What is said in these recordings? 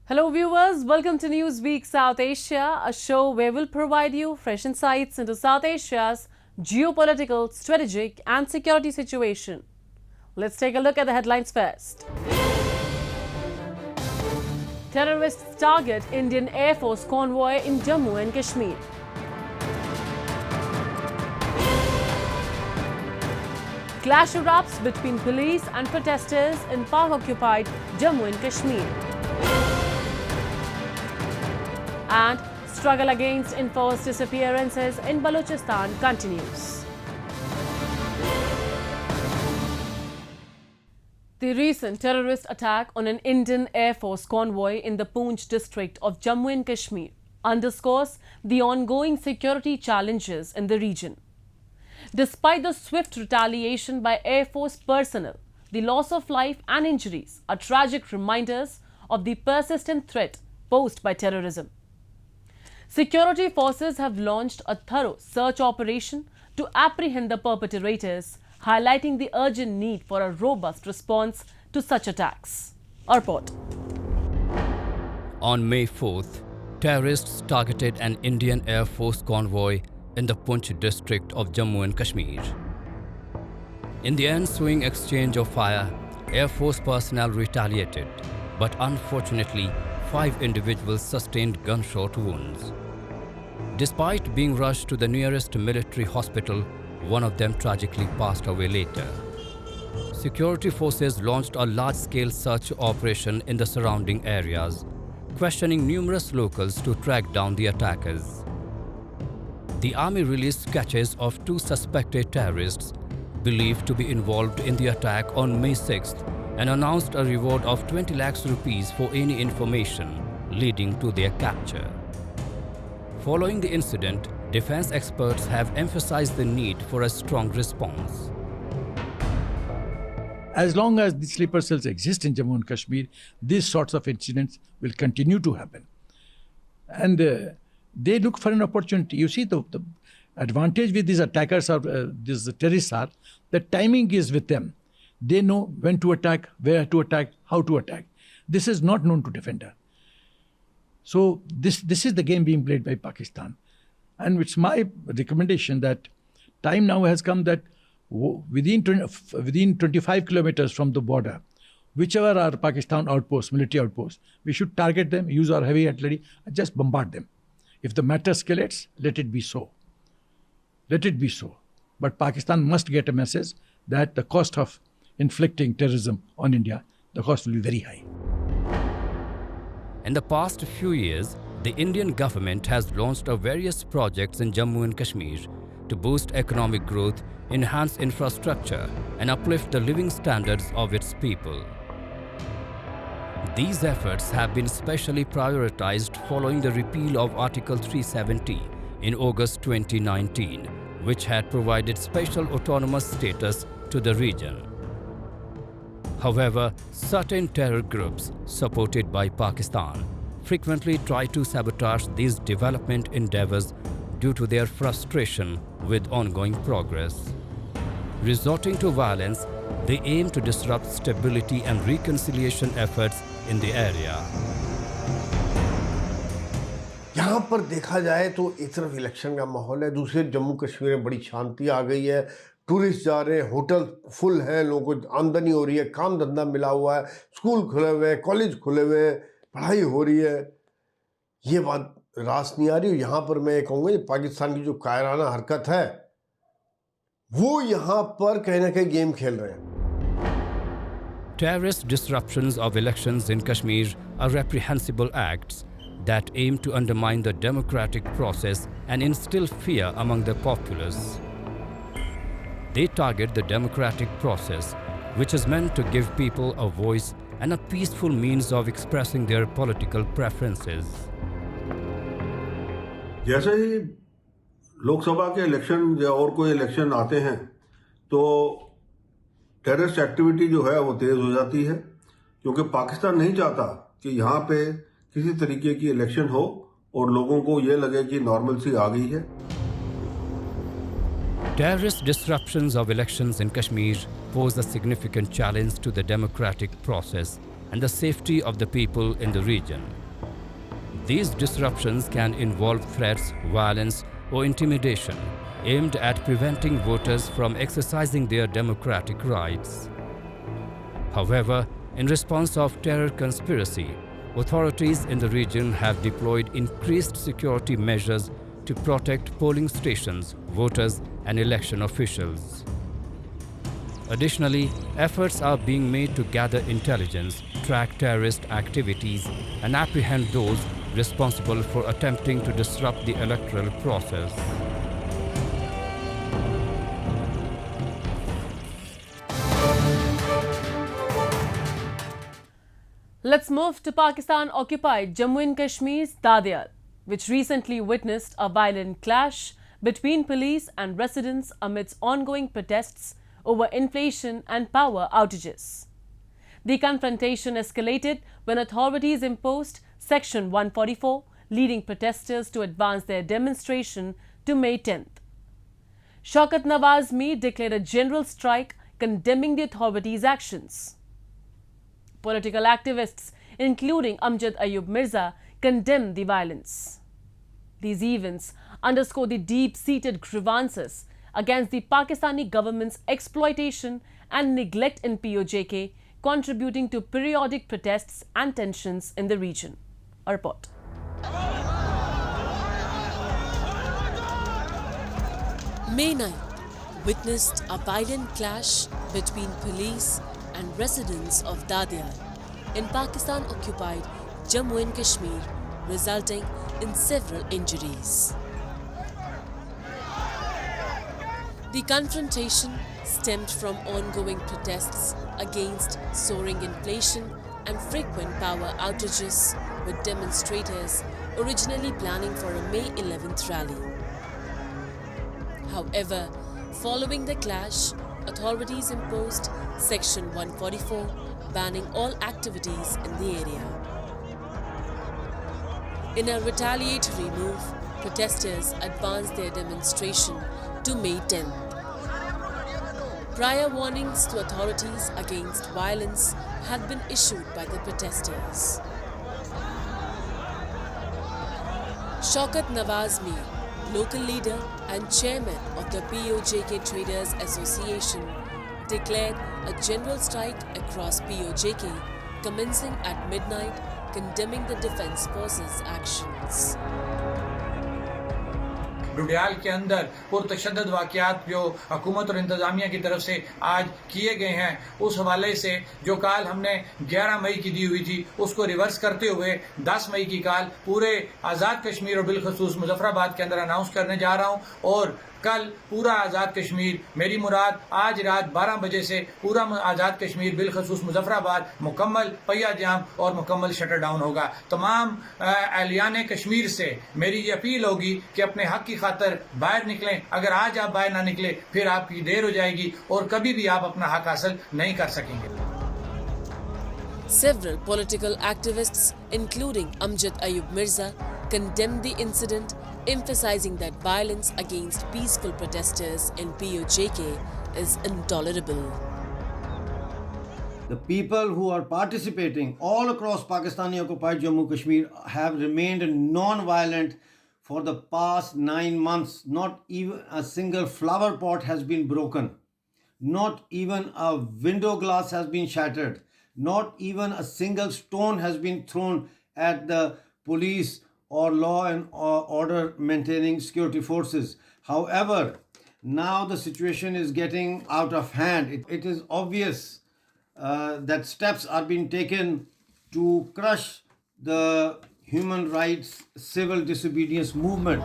Hello viewers, welcome to Newsweek South Asia, a show where we'll provide you fresh insights into South Asia's geopolitical, strategic and security situation. Let's take a look at the headlines first. Terrorists target Indian Air Force convoy in Jammu and Kashmir. Clash erupts between police and protesters in Pak-occupied Jammu and Kashmir. And struggle against enforced disappearances in Balochistan continues. The recent terrorist attack on an Indian Air Force convoy in the Poonch district of Jammu and Kashmir underscores the ongoing security challenges in the region. Despite the swift retaliation by Air Force personnel, the loss of life and injuries are tragic reminders of the persistent threat posed by terrorism. Security forces have launched a thorough search operation to apprehend the perpetrators, highlighting the urgent need for a robust response to such attacks. Our report. On May 4th, terrorists targeted an Indian Air Force convoy in the Poonch district of Jammu and Kashmir. In the ensuing exchange of fire, Air Force personnel retaliated, but unfortunately, 5 individuals sustained gunshot wounds. Despite being rushed to the nearest military hospital, one of them tragically passed away later. Security forces launched a large-scale search operation in the surrounding areas, questioning numerous locals to track down the attackers. The army released sketches of 2 suspected terrorists believed to be involved in the attack on May 6th and announced a reward of 20 lakhs rupees for any information leading to their capture. Following the incident, defense experts have emphasized the need for a strong response. As long as the sleeper cells exist in Jammu and Kashmir, these sorts of incidents will continue to happen. And they look for an opportunity. You see, the advantage with these attackers or these terrorists are the timing is with them. They know when to attack, where to attack, how to attack. This is not known to defender. So this is the game being played by Pakistan. And it's my recommendation that time now has come that within 25 kilometers from the border, whichever are Pakistan outposts, military outposts, we should target them, use our heavy artillery, and just bombard them. If the matter escalates, let it be so. Let it be so. But Pakistan must get a message that the cost of inflicting terrorism on India, the cost will be very high. In the past few years, the Indian government has launched various projects in Jammu and Kashmir to boost economic growth, enhance infrastructure, and uplift the living standards of its people. These efforts have been specially prioritized following the repeal of Article 370 in August 2019, which had provided special autonomous status to the region. However, certain terror groups supported by Pakistan frequently try to sabotage these development endeavors due to their frustration with ongoing progress. Resorting to violence, they aim to disrupt stability and reconciliation efforts in the area. यहाँ पर देखा जाए तो एक तरफ election का माहौल है, दूसरे जम्मू कश्मीर में बड़ी शांति आ गई है, टूरिस्ट जा रहे हैं, होटल फुल हैं, लोगों को आमदनी हो रही है, काम धंधा मिला हुआ है, स्कूल खुले हुए हैं, कॉलेज खुले हुए हैं, पढ़ाई हो रही है। ये बात रास नहीं आ रही। यहाँ पर मैं कहूँगा पाकिस्तान की जो कायराना हरकत है वो यहाँ पर कहीं ना कहीं गेम खेल रहे हैं। Terrorist disruptions of elections in Kashmir are reprehensible acts that aim to undermine the democratic process and instill fear among the populace. They target the democratic process, which is meant to give people a voice and a peaceful means of expressing their political preferences. जैसे ही लोकसभा के election या और कोई election आते हैं तो terrorist activity जो है वो तेज हो जाती है, क्योंकि पाकिस्तान नहीं चाहता कि यहाँ पे किसी तरीके की इलेक्शन हो और लोगों को ये लगे कि नॉर्मलसी आ गई है। Terrorist disruptions of elections in Kashmir pose a significant challenge to the democratic process and the safety of the people in the region. These disruptions can involve threats, violence, or intimidation aimed at preventing voters from exercising their democratic rights. However, in response of terror conspiracy, authorities in the region have deployed increased security measures to protect polling stations, voters, and election officials. Additionally, efforts are being made to gather intelligence, track terrorist activities, and apprehend those responsible for attempting to disrupt the electoral process. Let's move to Pakistan-occupied Jammu and Kashmir's Dadiyal, which recently witnessed a violent clash between police and residents amidst ongoing protests over inflation and power outages. The confrontation escalated when authorities imposed Section 144, leading protesters to advance their demonstration to May 10th. Shaukat Nawaz Mir declared a general strike condemning the authorities' actions. Political activists, including Amjad Ayub Mirza, condemned the violence. These events underscore the deep-seated grievances against the Pakistani government's exploitation and neglect in POJK, contributing to periodic protests and tensions in the region. A report. May 9th witnessed a violent clash between police and residents of Dadiyal in Pakistan-occupied Jammu and Kashmir, resulting in several injuries. The confrontation stemmed from ongoing protests against soaring inflation and frequent power outages, with demonstrators originally planning for a May 11th rally. However, following the clash, authorities imposed Section 144, banning all activities in the area. In a retaliatory move, protesters advanced their demonstration to May 10th. Prior warnings to authorities against violence had been issued by the protesters. Shaukat Nawaz Mir, local leader and chairman of the POJK Traders Association, declared a general strike across POJK, commencing at midnight, condemning the Defence Forces' actions. डुडियाल के अंदर पुरतशद्दद वाक़यात जो हुकूमत और इंतज़ामिया की तरफ से आज किए गए हैं, उस हवाले से जो कॉल हमने 11 मई की दी हुई थी उसको रिवर्स करते हुए 10 मई की कॉल पूरे आज़ाद कश्मीर और बिलखसूस मुजफ्फराबाद के अंदर अनाउंस करने जा रहा हूँ। और कल पूरा आज़ाद कश्मीर, मेरी मुराद आज रात 12 बजे से पूरा आज़ाद कश्मीर बिलखसूस मुजफ्फराबाद मुकम्मल पहिया जाम और मुकम्मल शटर डाउन होगा। तमाम अहलियान कश्मीर से मेरी ये अपील होगी कि अपने हक की खातर बाहर निकलें। अगर आज आप बाहर ना निकले फिर आपकी देर हो जाएगी और कभी भी आप अपना हक हासिल नहीं कर सकेंगे। Several political activists, including Amjad Ayub Mirza, condemned the incident, emphasizing that violence against peaceful protesters in POJK is intolerable. The people who are participating all across Pakistani occupied Jammu Kashmir have remained non-violent for the past 9 months. Not even a single flower pot has been broken. Not even a window glass has been shattered. Not even a single stone has been thrown at the police or law and order maintaining security forces. However, now the situation is getting out of hand. It is obvious that steps are being taken to crush the human rights civil disobedience movement.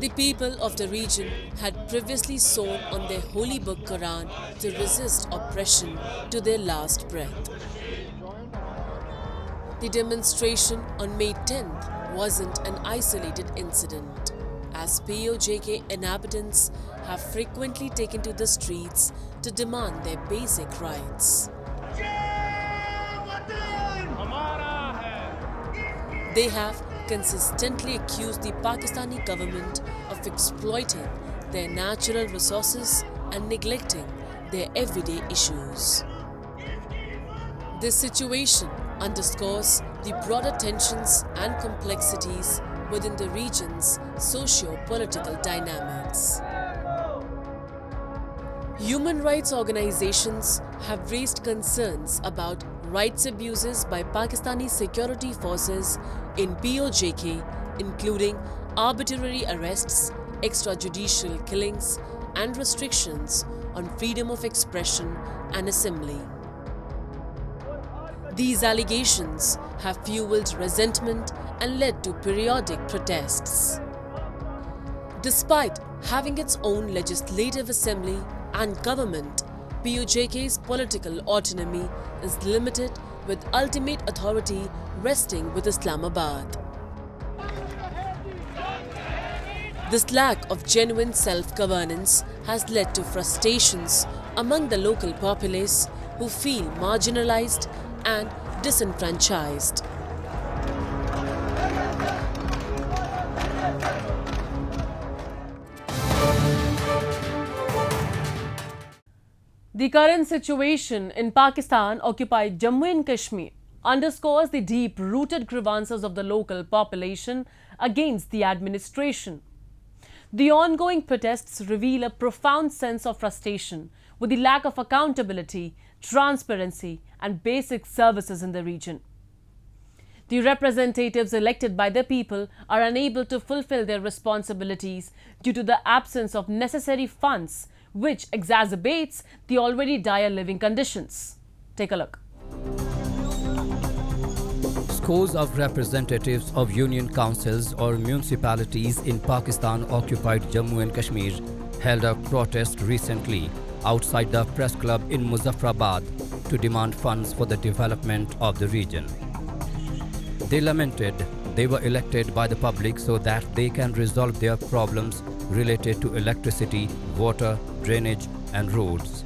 The people of the region had previously sworn on their holy book Quran to resist oppression to their last breath. The demonstration on May 10th wasn't an isolated incident, as POJK inhabitants have frequently taken to the streets to demand their basic rights. They have consistently accused the Pakistani government of exploiting their natural resources and neglecting their everyday issues. This situation underscores the broader tensions and complexities within the region's socio-political dynamics. Human rights organizations have raised concerns about rights abuses by Pakistani security forces in POJK, including arbitrary arrests, extrajudicial killings, and restrictions on freedom of expression and assembly. These allegations have fueled resentment and led to periodic protests. Despite having its own legislative assembly and government, POJK's political autonomy is limited, with ultimate authority resting with Islamabad. This lack of genuine self-governance has led to frustrations among the local populace, who feel marginalized and disenfranchised. The current situation in Pakistan-occupied Jammu and Kashmir underscores the deep-rooted grievances of the local population against the administration. The ongoing protests reveal a profound sense of frustration with the lack of accountability, transparency, and basic services in the region. The representatives elected by the people are unable to fulfill their responsibilities due to the absence of necessary funds, which exacerbates the already dire living conditions. Take a look. Scores of representatives of union councils or municipalities in Pakistan-occupied Jammu and Kashmir held a protest recently outside the press club in Muzaffarabad to demand funds for the development of the region. They lamented they were elected by the public so that they can resolve their problems related to electricity, water, drainage and roads.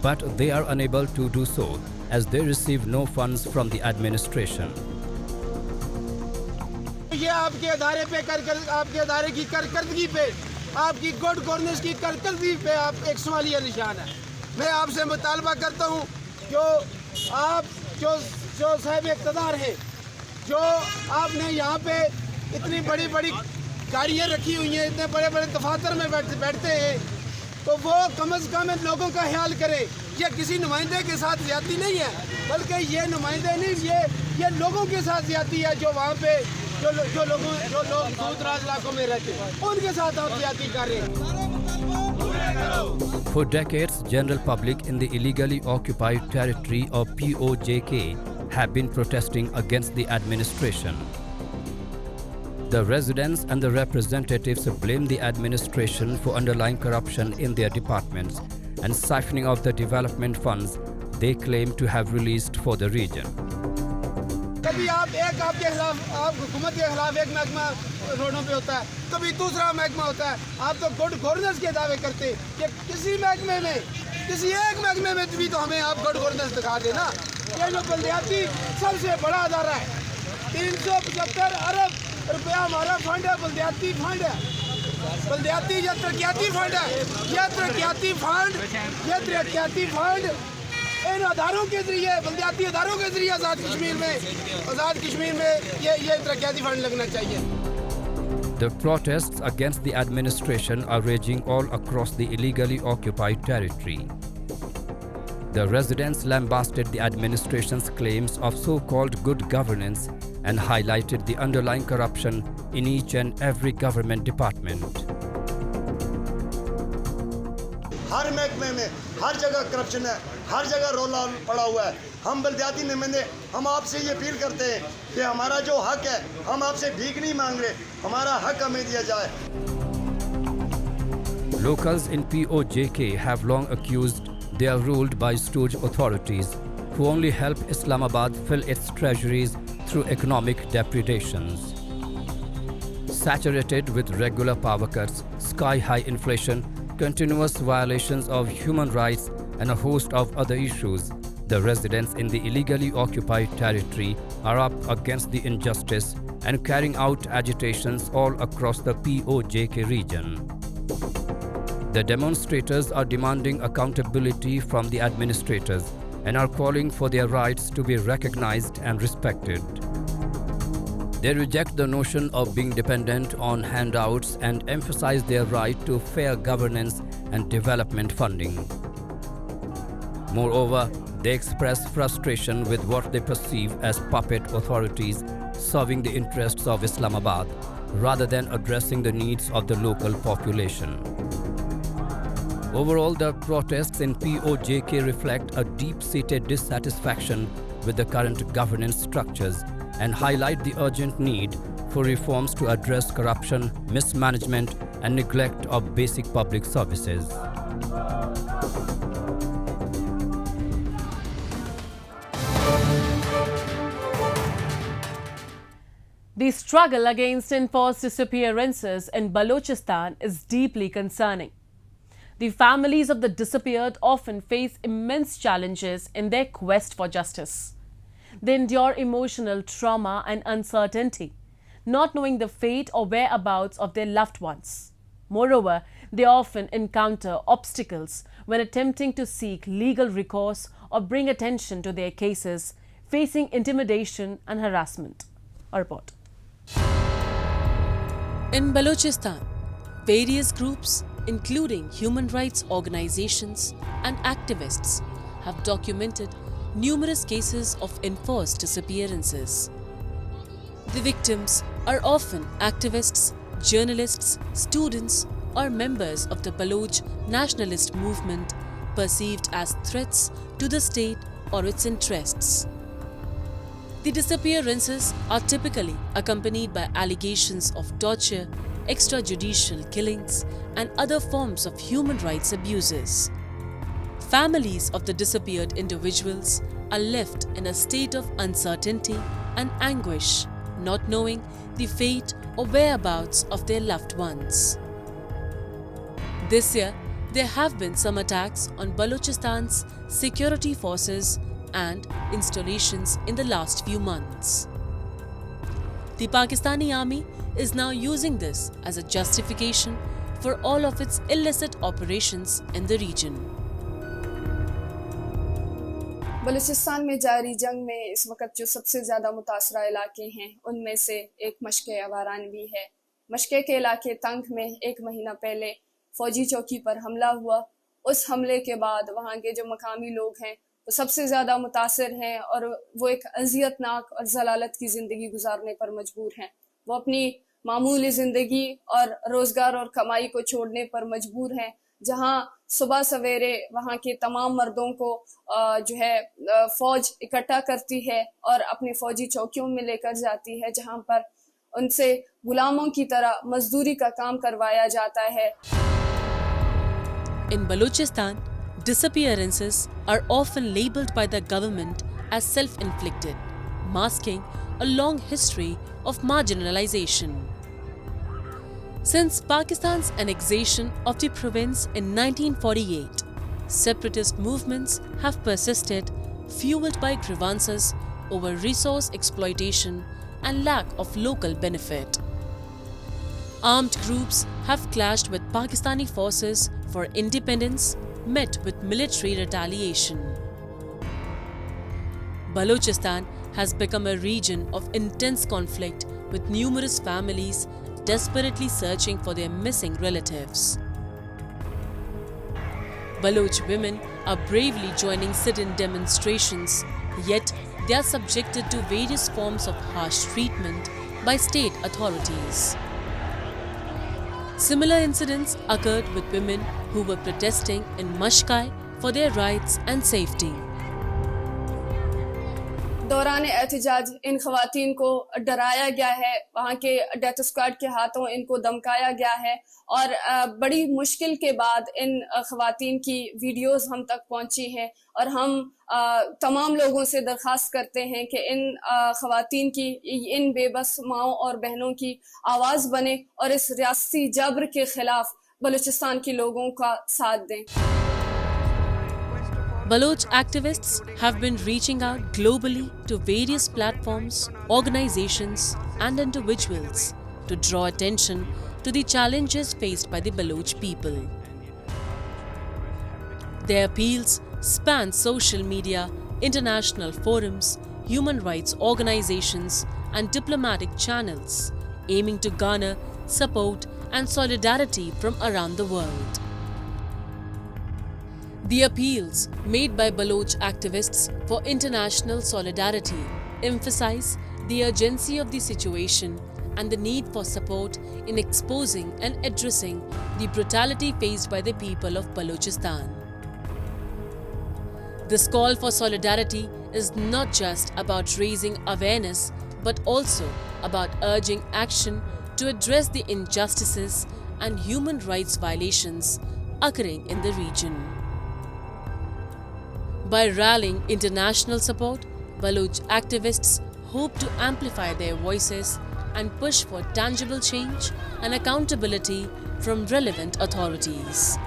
But they are unable to do so as they receive no funds from the administration. ये आपके अदारे पे आपके अदारे की कारकर्दगी पे, आपकी good governance की कारकर्दगी पे आप एक सवालिया निशान है। मैं आपसे मुतालबा करता हूँ जो आप जो साहिब इक़्तिदार हैं, जो आपने यहाँ पे इतनी बड़ी बड़ी गाड़ियाँ रखी हुई हैं, इतने बड़े बड़े दफातर में बैठते हैं, तो वो कम से कम लोगों का ख्याल करें। ये किसी नुमाइंदे के साथ ज्यादती नहीं है, बल्कि ये नुमाइंदे नहीं, ये लोगों के साथ ज्यादती है जो वहाँ पे जो लोग दूर दराज इलाकों में रहते हैं, उनके साथ आप ज्यादती कर रहे हैं। For decades, general public in the illegally occupied territory of POJK have been protesting against the administration. The residents and the representatives blame the administration for underlying corruption in their departments and siphoning off the development funds they claim to have released for the region. कभी आपके खिलाफ आप हुकूमत के खिलाफ एक महकमा रोडों पे होता है, कभी दूसरा महकमा होता है। आप तो गुड गवर्नेंस के दावे करते कि किसी महकमे में, किसी एक महकमे में भी तो हमें आप गुड गवर्नेंस दिखा देना। ये जो बल्दियाती सबसे बड़ा अदारा है, 375 अरब रुपया हमारा फंड है, बल्दियाती फंड है। बल्दियाती या तरक्याती फंड है, यह तरक्याती फंड इन अदारों के जरिए, बल्दियाती अदारों के जरिए आज़ाद कश्मीर में ये तरक्याती फंड लगना चाहिए। The protests against the administration are raging all across the illegally occupied territory. The residents lambasted the administration's claims of so-called good governance and highlighted the underlying corruption in each and every government department. हर महकमे में हर जगह corruption है, हर जगह रोला पड़ा हुआ है। हम बल्दियाती नुमाइंदे हम आपसे ये अपील करते हैं कि हमारा जो हक है, हम आपसे भीख नहीं मांग रहे, हमारा हक हमें दिया जाए। Locals in POJK have long accused they are ruled by stooge authorities who only help Islamabad fill its treasuries through economic depredations. Saturated with regular power cuts, sky-high inflation, continuous violations of human rights and a host of other issues, the residents in the illegally occupied territory are up against the injustice and carrying out agitations all across the POJK region. The demonstrators are demanding accountability from the administrators and are calling for their rights to be recognized and respected. They reject the notion of being dependent on handouts and emphasize their right to fair governance and development funding. Moreover, they express frustration with what they perceive as puppet authorities serving the interests of Islamabad rather than addressing the needs of the local population. Overall, the protests in POJK reflect a deep-seated dissatisfaction with the current governance structures and highlight the urgent need for reforms to address corruption, mismanagement, and neglect of basic public services. The struggle against enforced disappearances in Balochistan is deeply concerning. The families of the disappeared often face immense challenges in their quest for justice. They endure emotional trauma and uncertainty, not knowing the fate or whereabouts of their loved ones. Moreover, they often encounter obstacles when attempting to seek legal recourse or bring attention to their cases, facing intimidation and harassment. A report. In Balochistan, various groups, including human rights organizations and activists, have documented numerous cases of enforced disappearances. The victims are often activists, journalists, students, or members of the Baloch nationalist movement perceived as threats to the state or its interests. The disappearances are typically accompanied by allegations of torture, extrajudicial killings, and other forms of human rights abuses. Families of the disappeared individuals are left in a state of uncertainty and anguish, not knowing the fate or whereabouts of their loved ones. This year, there have been some attacks on Balochistan's security forces and installations in the last few months. The Pakistani army is now using this as a justification for all of its illicit operations in the region. Balochistan में जारी जंग में इस वक्त जो सबसे ज़्यादा मुतासरा इलाके हैं उनमें से एक मशके अवारान भी है। मशके के इलाके तंग में एक महीना पहले फ़ौजी चौकी पर हमला हुआ। उस हमले के बाद वहाँ के जो मकामी लोग हैं वो सबसे ज़्यादा मुतासर हैं और वो एक अज़ियतनाक और ज़लालत की ज़िंदगी गुजारने पर मजबूर हैं। वो अपनी मामूली ज़िंदगी और रोज़गार और कमाई को छोड़ने पर मजबूर हैं, जहाँ सुबह सवेरे वहाँ के तमाम मर्दों को जो है फ़ौज इकट्ठा करती है और अपने फ़ौजी चौकियों में लेकर जाती है, जहाँ पर उनसे गुलामों की तरह मजदूरी का काम करवाया जाता है। In Balochistan, disappearances are often labeled by the government as self-inflicted, masking a long history of marginalization. Since Pakistan's annexation of the province in 1948, separatist movements have persisted, fueled by grievances over resource exploitation and lack of local benefit. Armed groups have clashed with Pakistani forces for independence, met with military retaliation. Balochistan has become a region of intense conflict with numerous families desperately searching for their missing relatives. Baloch women are bravely joining sit-in demonstrations, yet they are subjected to various forms of harsh treatment by state authorities. Similar incidents occurred with women who were protesting in Mashkai for their rights and safety. दौरान एहतजाज इन ख़वातीन को डराया गया है, वहाँ के death squad के हाथों इनको धमकाया गया है और बड़ी मुश्किल के बाद इन ख़वातीन की वीडियोस हम तक पहुँची हैं और हम तमाम लोगों से दरख्वास्त करते हैं कि इन ख़वातीन की, इन बेबस माँओं और बहनों की आवाज़ बने और इस रियासती जबर के ख़िलाफ़ बलूचिस्तान के लोगों का साथ दें। Baloch activists have been reaching out globally to various platforms, organizations, and individuals to draw attention to the challenges faced by the Baloch people. Their appeals spans social media, international forums, human rights organizations, and diplomatic channels, aiming to garner support and solidarity from around the world. The appeals made by Baloch activists for international solidarity emphasize the urgency of the situation and the need for support in exposing and addressing the brutality faced by the people of Balochistan. This call for solidarity is not just about raising awareness but also about urging action to address the injustices and human rights violations occurring in the region. By rallying international support, Baloch activists hope to amplify their voices and push for tangible change and accountability from relevant authorities.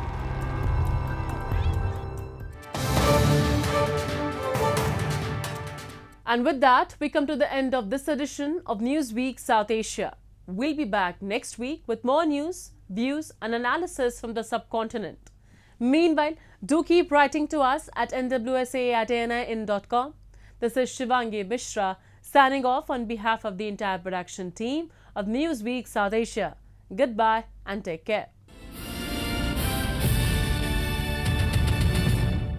And with that, we come to the end of this edition of Newsweek South Asia. We'll be back next week with more news, views and analysis from the subcontinent. Meanwhile, do keep writing to us at nwsa@anin.com. This is Shivangi Mishra signing off on behalf of the entire production team of Newsweek South Asia. Goodbye and take care.